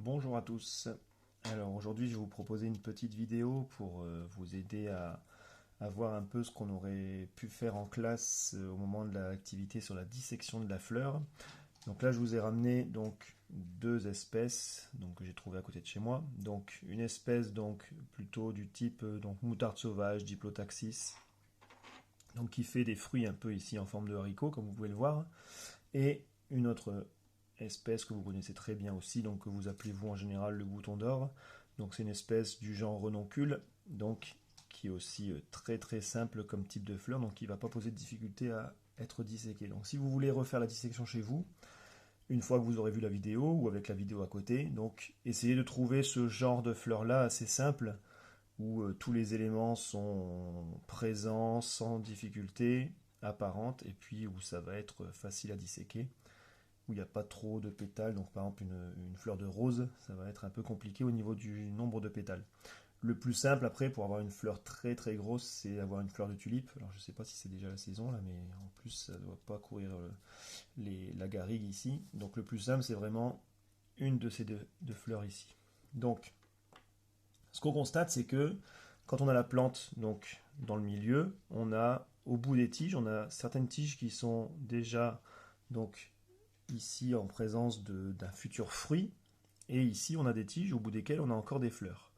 Bonjour à tous. Alors aujourd'hui je vais vous proposer une petite vidéo pour vous aider à voir un peu ce qu'on aurait pu faire en classe au moment de l'activité sur la dissection de la fleur. Donc là je vous ai ramené donc deux espèces que j'ai trouvées à côté de chez moi. Donc une espèce donc plutôt du type donc moutarde sauvage, Diplotaxis, donc qui fait des fruits un peu ici en forme de haricot comme vous pouvez le voir, et une autre espèce que vous connaissez très bien aussi, donc que vous appelez vous en général le bouton d'or. Donc c'est une espèce du genre renoncule, donc qui est aussi très très simple comme type de fleur, donc qui ne va pas poser de difficulté à être disséqué. Donc si vous voulez refaire la dissection chez vous, une fois que vous aurez vu la vidéo ou avec la vidéo à côté, donc essayez de trouver ce genre de fleur là assez simple où tous les éléments sont présents sans difficulté apparente et puis où ça va être facile à disséquer, où il n'y a pas trop de pétales. Donc par exemple une fleur de rose, ça va être un peu compliqué au niveau du nombre de pétales. Le plus simple après pour avoir une fleur très très grosse, c'est avoir une fleur de tulipe. Alors je ne sais pas si c'est déjà la saison là, mais en plus ça ne doit pas courir la garrigue ici. Donc le plus simple c'est vraiment une de ces deux fleurs ici. Donc ce qu'on constate c'est que quand on a la plante donc dans le milieu, on a au bout des tiges, on a certaines tiges qui sont déjà donc ici en présence d'un futur fruit, et ici on a des tiges au bout desquelles on a encore des fleurs.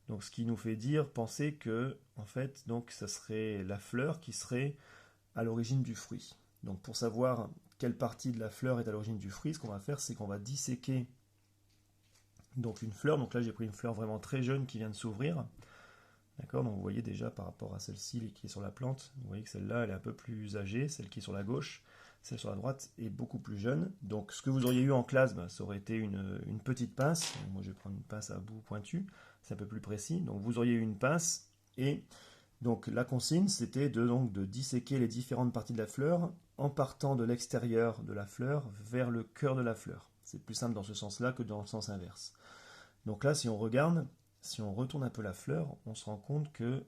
Donc ce qui nous fait penser que en fait donc ça serait la fleur qui serait à l'origine du fruit. Donc pour savoir quelle partie de la fleur est à l'origine du fruit, ce qu'on va faire c'est qu'on va disséquer donc une fleur. Donc là j'ai pris une fleur vraiment très jeune qui vient de s'ouvrir. D'accord, donc vous voyez déjà par rapport à celle-ci qui est sur la plante, vous voyez que celle-là elle est un peu plus âgée, celle qui est sur la gauche, celle sur la droite est beaucoup plus jeune. Donc ce que vous auriez eu en classe, ça aurait été une petite pince. Moi je vais prendre une pince à bout pointu, c'est un peu plus précis. Donc vous auriez eu une pince, et donc la consigne c'était de disséquer les différentes parties de la fleur en partant de l'extérieur de la fleur vers le cœur de la fleur. C'est plus simple dans ce sens-là que dans le sens inverse. Donc là si on regarde, si on retourne un peu la fleur, on se rend compte que,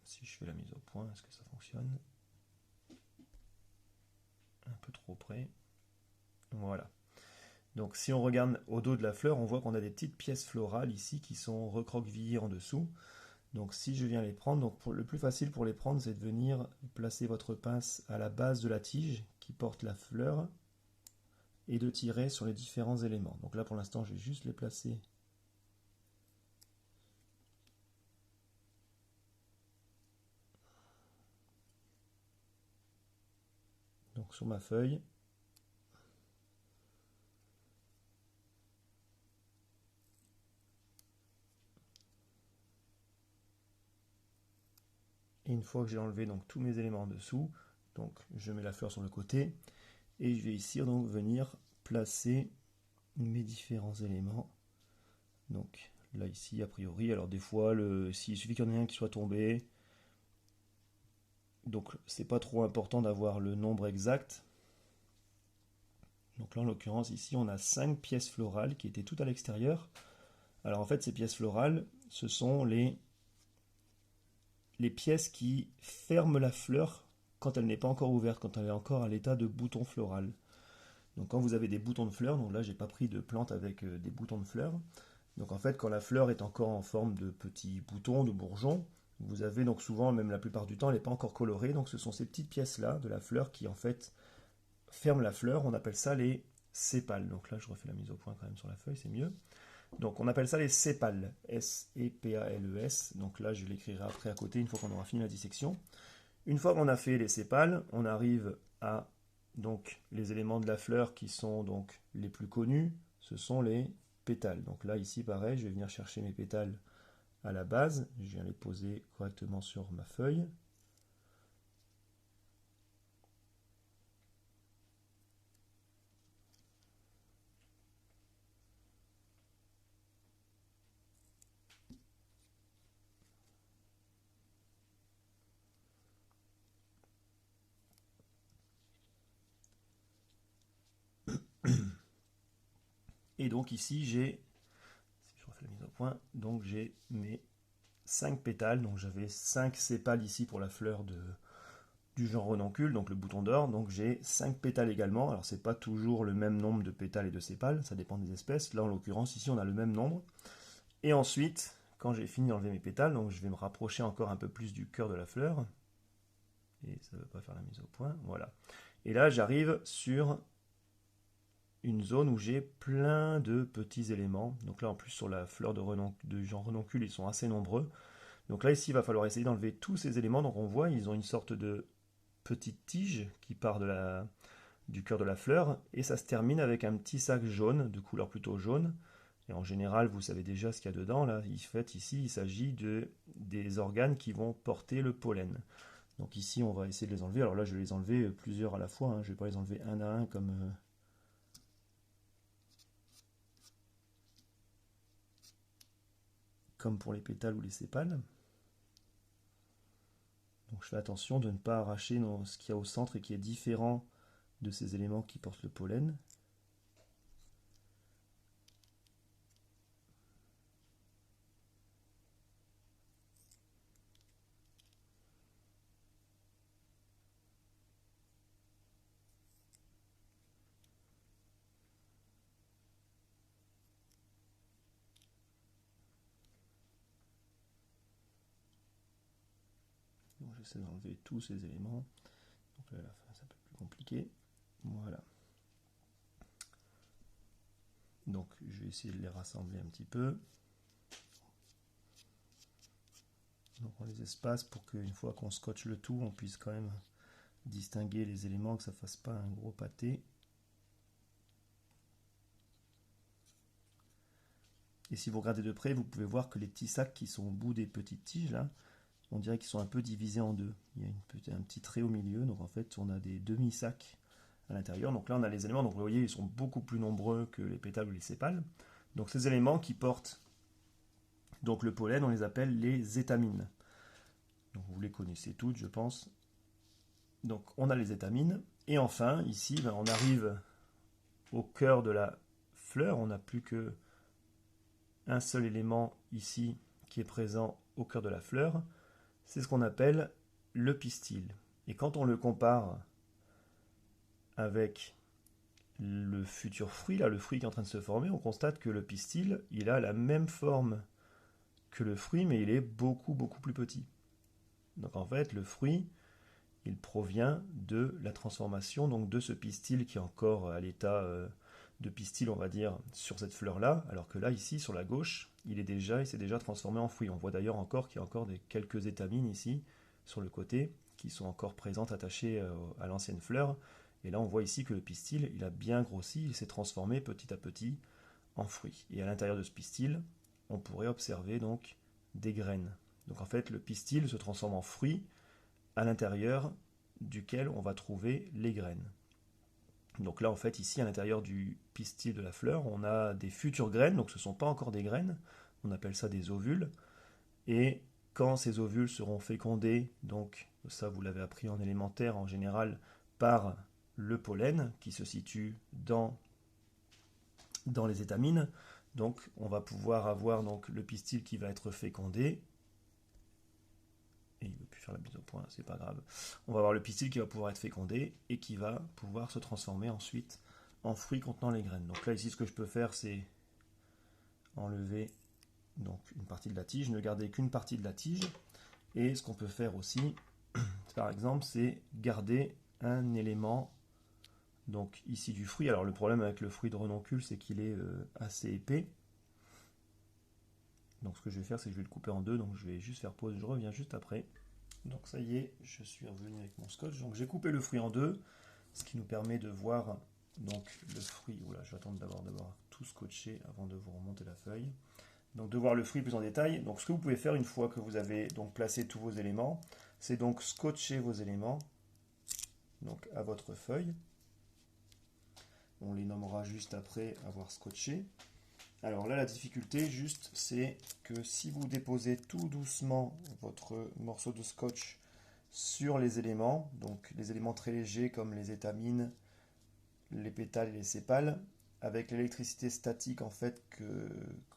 si je fais la mise au point, est-ce que ça fonctionne? Un peu trop près. Voilà. Donc si on regarde au dos de la fleur, on voit qu'on a des petites pièces florales ici qui sont recroquevillées en dessous. Donc si je viens les prendre, le plus facile pour les prendre, c'est de venir placer votre pince à la base de la tige qui porte la fleur et de tirer sur les différents éléments. Donc là pour l'instant, je vais juste les placer donc sur ma feuille. Et une fois que j'ai enlevé donc tous mes éléments en dessous, donc je mets la fleur sur le côté et je vais ici donc venir placer mes différents éléments. Donc là ici a priori, alors des fois s'il suffit qu'il y en ait un qui soit tombé, donc c'est pas trop important d'avoir le nombre exact. Donc là en l'occurrence ici on a 5 pièces florales qui étaient toutes à l'extérieur. Alors en fait ces pièces florales ce sont les pièces qui ferment la fleur quand elle n'est pas encore ouverte, quand elle est encore à l'état de bouton floral. Donc quand vous avez des boutons de fleurs, donc là j'ai pas pris de plante avec des boutons de fleurs, donc en fait quand la fleur est encore en forme de petits boutons, de bourgeons, vous avez donc souvent, même la plupart du temps, elle n'est pas encore colorée, donc ce sont ces petites pièces là de la fleur qui en fait ferment la fleur, on appelle ça les sépales. Donc là je refais la mise au point quand même sur la feuille, c'est mieux. Donc on appelle ça les sépales, S-E-P-A-L-E-S, donc là je l'écrirai après à côté une fois qu'on aura fini la dissection. Une fois qu'on a fait les sépales, on arrive à donc les éléments de la fleur qui sont donc les plus connus, ce sont les pétales. Donc là ici pareil, je vais venir chercher mes pétales à la base, je viens les poser correctement sur ma feuille. Et donc ici j'ai, si je refais la mise au point, donc j'ai mes 5 pétales, donc j'avais 5 sépales ici pour la fleur du genre renoncule, donc le bouton d'or, donc j'ai 5 pétales également. Alors c'est pas toujours le même nombre de pétales et de sépales, ça dépend des espèces. Là en l'occurrence ici on a le même nombre. Et ensuite, quand j'ai fini d'enlever mes pétales, donc je vais me rapprocher encore un peu plus du cœur de la fleur. Et ça ne veut pas faire la mise au point, voilà. Et là j'arrive sur une zone où j'ai plein de petits éléments. Donc là en plus sur la fleur de genre renoncule, ils sont assez nombreux. Donc là ici il va falloir essayer d'enlever tous ces éléments. Donc on voit ils ont une sorte de petite tige qui part du cœur de la fleur et ça se termine avec un petit sac jaune, de couleur plutôt jaune. Et en général, vous savez déjà ce qu'il y a dedans. Là, en fait, ici, il s'agit des organes qui vont porter le pollen. Donc ici, on va essayer de les enlever. Alors là, je vais les enlever plusieurs à la fois, hein. Je ne vais pas les enlever un à un comme pour les pétales ou les sépales. Donc je fais attention de ne pas arracher ce qu'il y a au centre et qui est différent de ces éléments qui portent le pollen. Donc j'essaie d'enlever tous ces éléments. Donc là, à la fin, c'est un peu plus compliqué. Voilà. Donc je vais essayer de les rassembler un petit peu. Donc on les espace pour qu'une fois qu'on scotche le tout, on puisse quand même distinguer les éléments, que ça ne fasse pas un gros pâté. Et si vous regardez de près, vous pouvez voir que les petits sacs qui sont au bout des petites tiges, là, on dirait qu'ils sont un peu divisés en deux. Il y a un petit trait au milieu, donc en fait on a des demi-sacs à l'intérieur. Donc là on a les éléments, donc vous voyez ils sont beaucoup plus nombreux que les pétales ou les sépales. Donc ces éléments qui portent donc le pollen, on les appelle les étamines. Donc vous les connaissez toutes je pense. Donc on a les étamines, et enfin ici on arrive au cœur de la fleur, on n'a plus que un seul élément ici qui est présent au cœur de la fleur, c'est ce qu'on appelle le pistil. Et quand on le compare avec le futur fruit, là, le fruit qui est en train de se former, on constate que le pistil, il a la même forme que le fruit, mais il est beaucoup plus petit. Donc en fait, le fruit, il provient de la transformation donc de ce pistil qui est encore à l'état de pistil, on va dire, sur cette fleur-là, alors que là, ici, sur la gauche, il s'est déjà transformé en fruit. On voit d'ailleurs encore qu'il y a encore quelques étamines ici, sur le côté, qui sont encore présentes, attachées à l'ancienne fleur. Et là, on voit ici que le pistil, il a bien grossi, il s'est transformé petit à petit en fruit. Et à l'intérieur de ce pistil, on pourrait observer donc des graines. Donc en fait, le pistil se transforme en fruit à l'intérieur duquel on va trouver les graines. Donc là, en fait, ici, à l'intérieur du pistil de la fleur, on a des futures graines, donc ce ne sont pas encore des graines, on appelle ça des ovules. Et quand ces ovules seront fécondés, donc ça vous l'avez appris en élémentaire en général, par le pollen qui se situe dans les étamines, donc on va pouvoir avoir donc le pistil qui va être fécondé. Et il ne veut plus faire la mise au point, c'est pas grave. On va avoir le pistil qui va pouvoir être fécondé et qui va pouvoir se transformer ensuite en fruit contenant les graines. Donc là ici ce que je peux faire c'est enlever donc une partie de la tige, ne garder qu'une partie de la tige. Et ce qu'on peut faire aussi, par exemple, c'est garder un élément donc ici du fruit. Alors le problème avec le fruit de renoncule, c'est qu'il est assez épais. Donc ce que je vais faire, c'est que je vais le couper en deux. Donc je vais juste faire pause, je reviens juste après. Donc ça y est, je suis revenu avec mon scotch. Donc j'ai coupé le fruit en deux, ce qui nous permet de voir donc le fruit. Oula, je vais attendre d'abord tout scotché avant de vous remonter la feuille. Donc de voir le fruit plus en détail. Donc ce que vous pouvez faire une fois que vous avez donc placé tous vos éléments, c'est donc scotcher vos éléments donc à votre feuille. On les nommera juste après avoir scotché. Alors là, la difficulté, juste, c'est que si vous déposez tout doucement votre morceau de scotch sur les éléments, donc les éléments très légers comme les étamines, les pétales et les sépales, avec l'électricité statique en fait que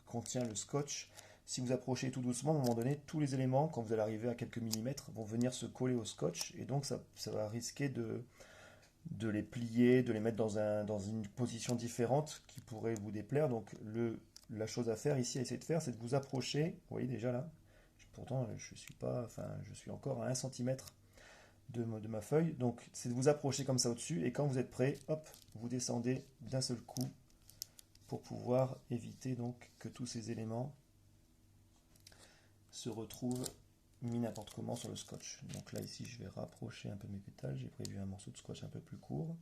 contient le scotch, si vous approchez tout doucement, à un moment donné, tous les éléments, quand vous allez arriver à quelques millimètres, vont venir se coller au scotch, et donc ça va risquer de les plier, de les mettre dans une position différente qui pourrait vous déplaire. Donc la chose à faire ici, à essayer de faire, c'est de vous approcher. Vous voyez déjà là, pourtant je suis pas, enfin je suis encore à 1 centimètre de ma feuille. Donc c'est de vous approcher comme ça au-dessus, et quand vous êtes prêt, hop, vous descendez d'un seul coup pour pouvoir éviter donc que tous ces éléments se retrouvent mis n'importe comment sur le scotch. Donc là ici je vais rapprocher un peu mes pétales, j'ai prévu un morceau de scotch un peu plus court.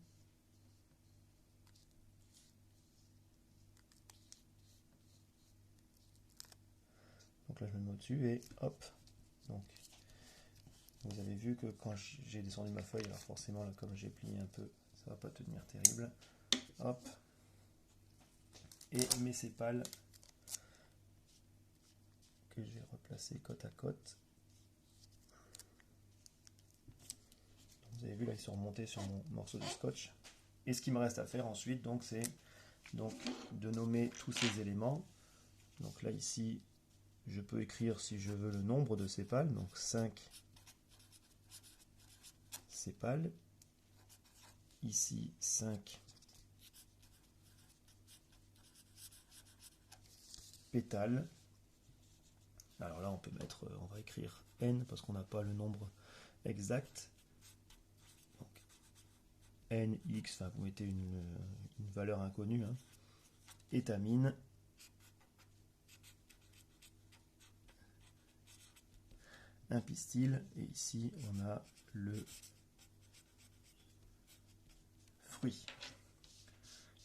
Donc là je me mets au-dessus et hop. Donc vous avez vu que quand j'ai descendu ma feuille, alors forcément là comme j'ai plié un peu, ça va pas tenir terrible. Hop. Et mes sépales que je vais replacer côte à côte. Vous avez vu là ils sont remontés sur mon morceau de scotch. Et ce qui me reste à faire ensuite donc c'est de nommer tous ces éléments. Donc là ici je peux écrire si je veux le nombre de sépales, donc 5 sépales. Ici 5 pétales. Alors là on peut mettre, on va écrire n parce qu'on n'a pas le nombre exact. Donc, n, x, enfin vous mettez une valeur inconnue, hein. Étamine. Un pistil, et ici on a le fruit.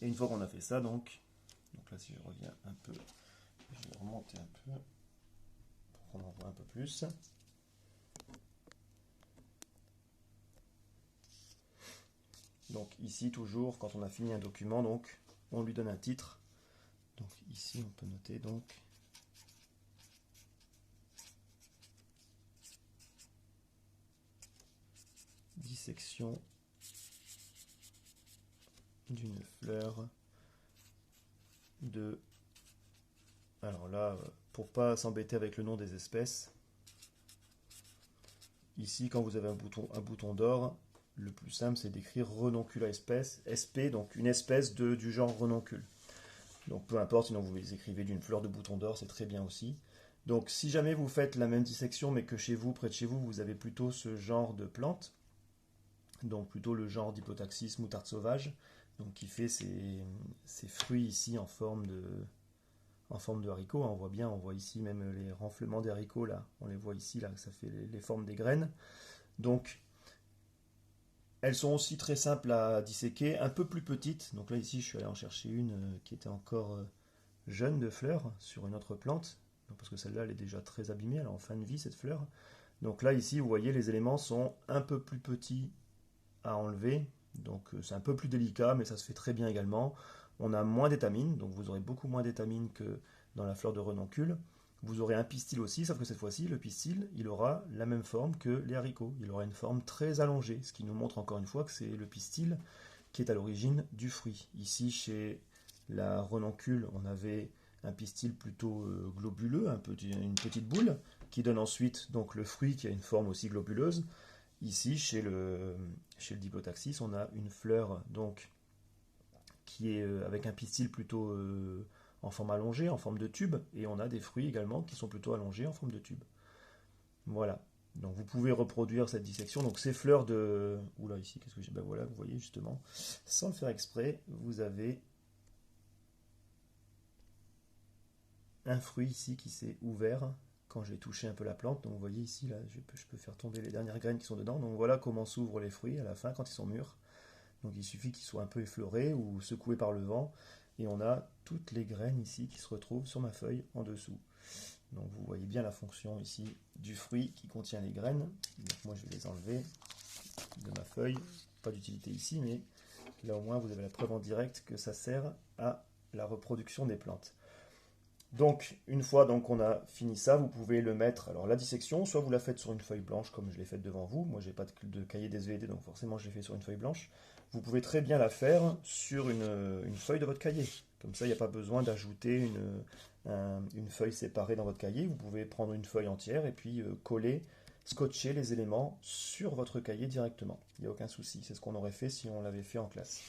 Et une fois qu'on a fait ça, donc là si je reviens un peu, je vais remonter un peu pour qu'on en voit un peu plus. Donc ici toujours, quand on a fini un document, donc on lui donne un titre. Donc ici on peut noter donc dissection d'une fleur de... Alors là, pour pas s'embêter avec le nom des espèces, ici quand vous avez un bouton d'or, le plus simple c'est d'écrire renoncula espèce, SP, donc une espèce du genre renoncule. Donc peu importe, sinon vous les écrivez d'une fleur de bouton d'or, c'est très bien aussi. Donc si jamais vous faites la même dissection mais que chez vous, près de chez vous, vous avez plutôt ce genre de plante, donc plutôt le genre Diplotaxis moutarde sauvage, donc qui fait ses fruits ici en forme de haricot. On voit bien, on voit ici même les renflements des haricots là, on les voit ici là, ça fait les formes des graines. Donc elles sont aussi très simples à disséquer, un peu plus petites. Donc là ici je suis allé en chercher une qui était encore jeune de fleurs sur une autre plante, parce que celle-là elle est déjà très abîmée, elle est en fin de vie cette fleur. Donc là ici vous voyez les éléments sont un peu plus petits à enlever, donc c'est un peu plus délicat mais ça se fait très bien également. On a moins d'étamine, donc vous aurez beaucoup moins d'étamine que dans la fleur de renoncule. Vous aurez un pistil aussi, sauf que cette fois-ci, le pistil, il aura la même forme que les haricots. Il aura une forme très allongée, ce qui nous montre encore une fois que c'est le pistil qui est à l'origine du fruit. Ici, chez la renoncule, on avait un pistil plutôt globuleux, une petite boule, qui donne ensuite donc le fruit qui a une forme aussi globuleuse. Ici, chez le Diplotaxis, on a une fleur donc qui est avec un pistil plutôt en forme allongée, en forme de tube, et on a des fruits également qui sont plutôt allongés en forme de tube. Voilà. Donc vous pouvez reproduire cette dissection. Donc ces fleurs de... Oula, ici, qu'est-ce que j'ai... Ben voilà, vous voyez justement, sans le faire exprès, vous avez un fruit ici qui s'est ouvert quand j'ai touché un peu la plante. Donc vous voyez ici, là, je peux faire tomber les dernières graines qui sont dedans. Donc voilà comment s'ouvrent les fruits à la fin quand ils sont mûrs. Donc il suffit qu'ils soient un peu effleurés ou secoués par le vent. Et on a toutes les graines ici qui se retrouvent sur ma feuille en dessous. Donc vous voyez bien la fonction ici du fruit qui contient les graines. Donc moi je vais les enlever de ma feuille. Pas d'utilité ici, mais là au moins vous avez la preuve en direct que ça sert à la reproduction des plantes. Donc, une fois donc on a fini ça, vous pouvez le mettre. Alors la dissection, soit vous la faites sur une feuille blanche comme je l'ai faite devant vous. Moi, j'ai pas de cahier SVT, donc forcément je l'ai fait sur une feuille blanche. Vous pouvez très bien la faire sur une feuille de votre cahier. Comme ça, il n'y a pas besoin d'ajouter une feuille séparée dans votre cahier. Vous pouvez prendre une feuille entière et puis coller, scotcher les éléments sur votre cahier directement. Il n'y a aucun souci. C'est ce qu'on aurait fait si on l'avait fait en classe.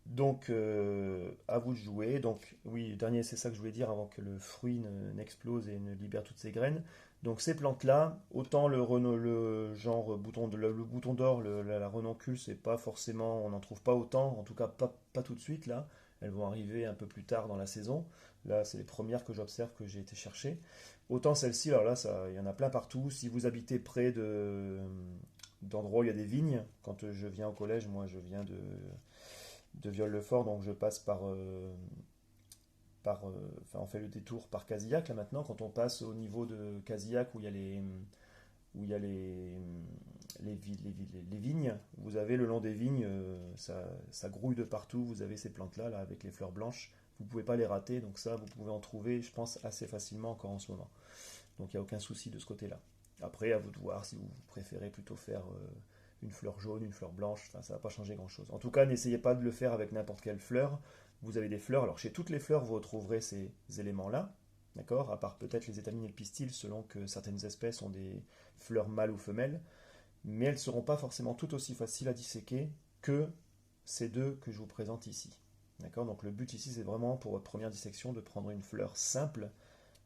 Donc, à vous de jouer. Donc, oui, dernier, c'est ça que je voulais dire avant que le fruit n'explose et ne libère toutes ses graines. Donc, ces plantes-là, autant le genre bouton, le bouton d'or, la renoncule, c'est pas forcément, on n'en trouve pas autant, en tout cas pas tout de suite là. Elles vont arriver un peu plus tard dans la saison. Là, c'est les premières que j'observe que j'ai été chercher. Autant celle-ci, alors là, il y en a plein partout. Si vous habitez près d'endroits où il y a des vignes, quand je viens au collège, moi je viens de Viol-le-Fort, donc je passe enfin, on fait le détour par Casillac là maintenant. Quand on passe au niveau de Casillac où il y a les vignes, vous avez le long des vignes, ça grouille de partout. Vous avez ces plantes là avec les fleurs blanches. Vous ne pouvez pas les rater, donc ça vous pouvez en trouver, je pense, assez facilement encore en ce moment. Donc il n'y a aucun souci de ce côté-là. Après, à vous de voir si vous préférez plutôt faire une fleur jaune, une fleur blanche, enfin, ça ne va pas changer grand-chose. En tout cas, n'essayez pas de le faire avec n'importe quelle fleur. Vous avez des fleurs, alors chez toutes les fleurs, vous retrouverez ces éléments-là, d'accord? À part peut-être les étamines et le pistil, selon que certaines espèces ont des fleurs mâles ou femelles, mais elles ne seront pas forcément tout aussi faciles à disséquer que ces deux que je vous présente ici. D'accord? Donc le but ici, c'est vraiment pour votre première dissection de prendre une fleur simple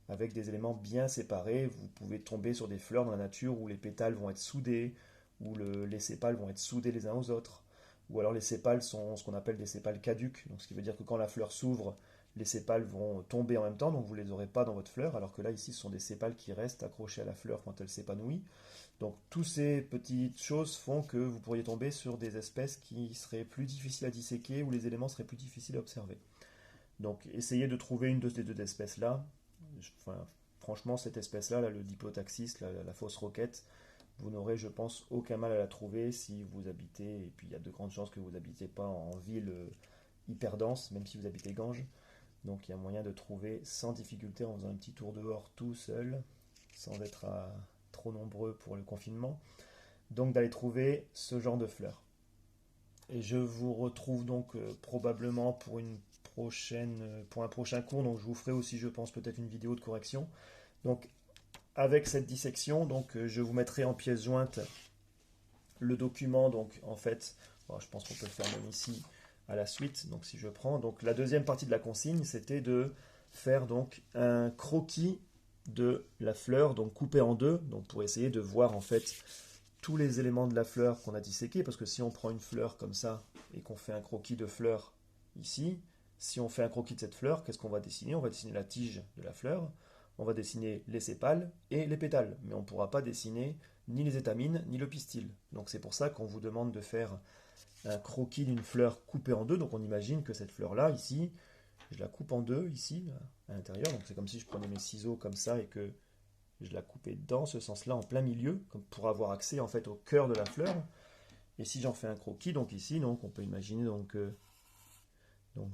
avec des éléments bien séparés. Vous pouvez tomber sur des fleurs dans la nature où les pétales vont être soudés, où les sépales vont être soudés les uns aux autres, ou alors les sépales sont ce qu'on appelle des sépales caduques, donc ce qui veut dire que quand la fleur s'ouvre, les sépales vont tomber en même temps, donc vous ne les aurez pas dans votre fleur, alors que là ici ce sont des sépales qui restent accrochés à la fleur quand elle s'épanouit. Donc toutes ces petites choses font que vous pourriez tomber sur des espèces qui seraient plus difficiles à disséquer, où les éléments seraient plus difficiles à observer. Donc essayez de trouver une de ces deux espèces-là. Enfin, franchement, cette espèce-là, là, le Diplotaxis, la fausse roquette, vous n'aurez, je pense, aucun mal à la trouver si vous habitez, et puis il y a de grandes chances que vous n'habitez pas en ville hyper dense, même si vous habitez Ganges. Donc il y a moyen de trouver sans difficulté en faisant un petit tour dehors tout seul, sans être trop nombreux pour le confinement. Donc d'aller trouver ce genre de fleurs. Et je vous retrouve donc probablement pour un prochain cours. Donc je vous ferai aussi, je pense, peut-être une vidéo de correction. Donc avec cette dissection, donc je vous mettrai en pièce jointe le document. Donc en fait, bon, je pense qu'on peut le faire même ici à la suite. Donc si je prends, donc la deuxième partie de la consigne, c'était de faire donc un croquis de la fleur, donc coupé en deux, donc pour essayer de voir en fait tous les éléments de la fleur qu'on a disséqués, parce que si on prend une fleur comme ça et qu'on fait un croquis de fleur ici, si on fait un croquis de cette fleur, qu'est-ce qu'on va dessiner? On va dessiner la tige de la fleur, on va dessiner les sépales et les pétales, mais on ne pourra pas dessiner ni les étamines ni le pistil. Donc c'est pour ça qu'on vous demande de faire un croquis d'une fleur coupée en deux. Donc on imagine que cette fleur-là, ici, je la coupe en deux, ici, à l'intérieur. Donc c'est comme si je prenais mes ciseaux comme ça et que je la coupais dans ce sens-là, en plein milieu, comme pour avoir accès en fait au cœur de la fleur. Et si j'en fais un croquis, donc ici, donc on peut imaginer donc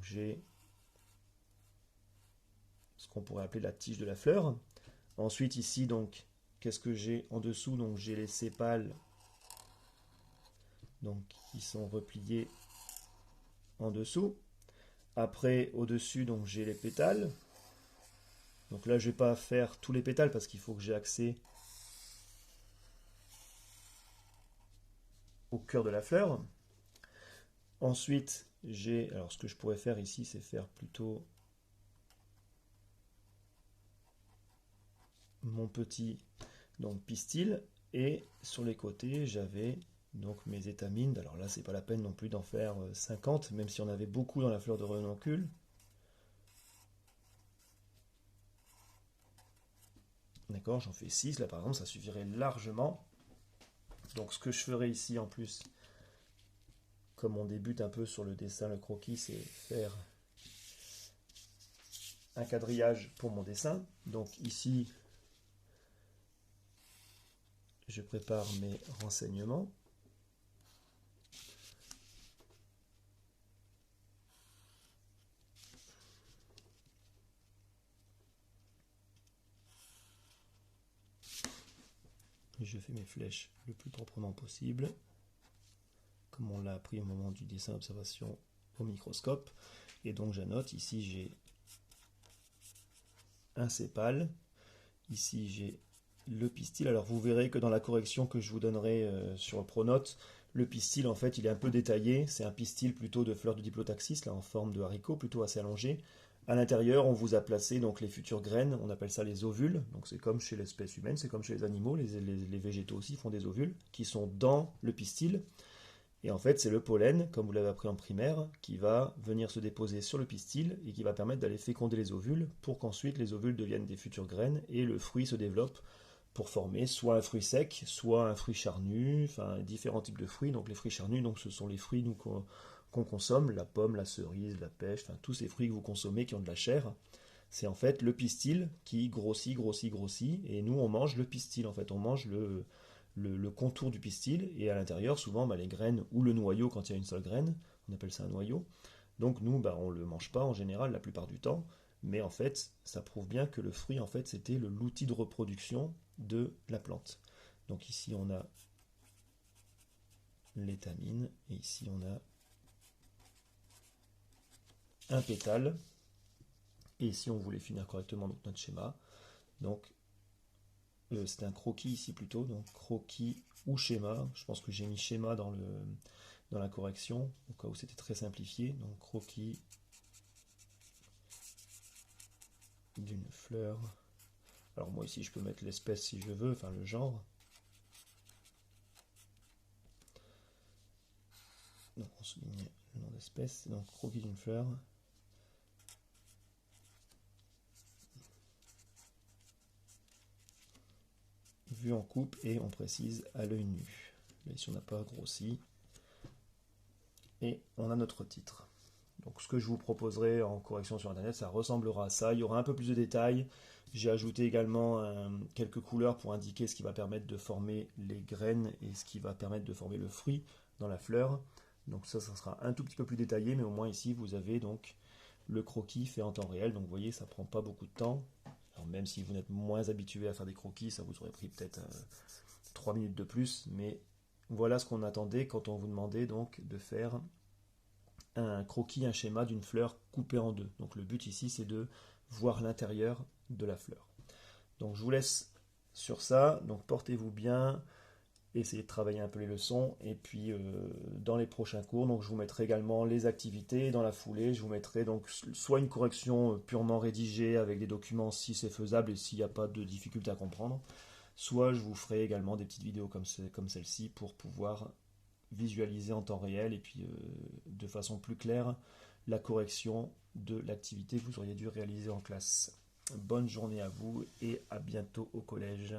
j'ai ce qu'on pourrait appeler la tige de la fleur. Ensuite ici, donc, qu'est-ce que j'ai en dessous? Donc j'ai les sépales donc, qui sont repliés en dessous. Après, au-dessus, donc j'ai les pétales. Donc là, je ne vais pas faire tous les pétales parce qu'il faut que j'ai accès au cœur de la fleur. Ensuite, alors ce que je pourrais faire ici, c'est faire plutôt mon petit donc pistil, et sur les côtés, j'avais donc mes étamines. Alors là, c'est pas la peine non plus d'en faire 50, même si on avait beaucoup dans la fleur de renoncule. D'accord, j'en fais 6, là par exemple, ça suffirait largement. Donc ce que je ferai ici en plus, comme on débute un peu sur le dessin, le croquis, c'est faire un quadrillage pour mon dessin. Donc ici, je prépare mes renseignements. Je fais mes flèches le plus proprement possible, comme on l'a appris au moment du dessin d'observation au microscope. Et donc j'annote, ici j'ai un sépale, ici j'ai le pistil. Alors vous verrez que dans la correction que je vous donnerai sur Pronote, le pistil en fait il est un peu détaillé, c'est un pistil plutôt de fleurs de Diplotaxis, là en forme de haricot, plutôt assez allongé. À l'intérieur, on vous a placé donc les futures graines, on appelle ça les ovules, donc c'est comme chez l'espèce humaine, c'est comme chez les animaux, les végétaux aussi font des ovules, qui sont dans le pistil. Et en fait, c'est le pollen, comme vous l'avez appris en primaire, qui va venir se déposer sur le pistil et qui va permettre d'aller féconder les ovules pour qu'ensuite les ovules deviennent des futures graines et le fruit se développe pour former soit un fruit sec, soit un fruit charnu, enfin différents types de fruits. Donc les fruits charnus, donc ce sont les fruits qu'on consomme, la pomme, la cerise, la pêche, enfin tous ces fruits que vous consommez qui ont de la chair. C'est en fait le pistil qui grossit, grossit, grossit, et nous on mange le pistil en fait, on mange le contour du pistil, et à l'intérieur souvent les graines ou le noyau quand il y a une seule graine, on appelle ça un noyau. Donc nous on le mange pas en général la plupart du temps, mais en fait ça prouve bien que le fruit en fait c'était l'outil de reproduction de la plante. Donc ici on a l'étamine et ici on a un pétale. Et ici on voulait finir correctement donc, notre schéma. Donc c'est un croquis ici plutôt, donc croquis ou schéma. Je pense que j'ai mis schéma dans la correction, au cas où c'était très simplifié. Donc croquis d'une fleur. Alors moi ici je peux mettre l'espèce si je veux, enfin le genre. Donc on souligne le nom d'espèce, donc croquis d'une fleur. Vu en coupe et on précise à l'œil nu. Là ici on n'a pas grossi. Et on a notre titre. Donc ce que je vous proposerai en correction sur internet, ça ressemblera à ça. Il y aura un peu plus de détails. J'ai ajouté également quelques couleurs pour indiquer ce qui va permettre de former les graines et ce qui va permettre de former le fruit dans la fleur. Donc ça sera un tout petit peu plus détaillé, mais au moins ici vous avez donc le croquis fait en temps réel. Donc vous voyez, ça prend pas beaucoup de temps. Alors même si vous êtes moins habitué à faire des croquis, ça vous aurait pris peut-être 3 minutes de plus. Mais voilà ce qu'on attendait quand on vous demandait donc de faire un croquis, un schéma d'une fleur coupée en deux. Donc le but ici c'est de voir l'intérieur de la fleur. Donc je vous laisse sur ça, donc portez-vous bien, essayez de travailler un peu les leçons, et puis dans les prochains cours, donc je vous mettrai également les activités, dans la foulée, je vous mettrai donc soit une correction purement rédigée avec des documents si c'est faisable et s'il n'y a pas de difficulté à comprendre, soit je vous ferai également des petites vidéos comme celle-ci pour pouvoir visualiser en temps réel et puis de façon plus claire la correction de l'activité que vous auriez dû réaliser en classe. Bonne journée à vous et à bientôt au collège.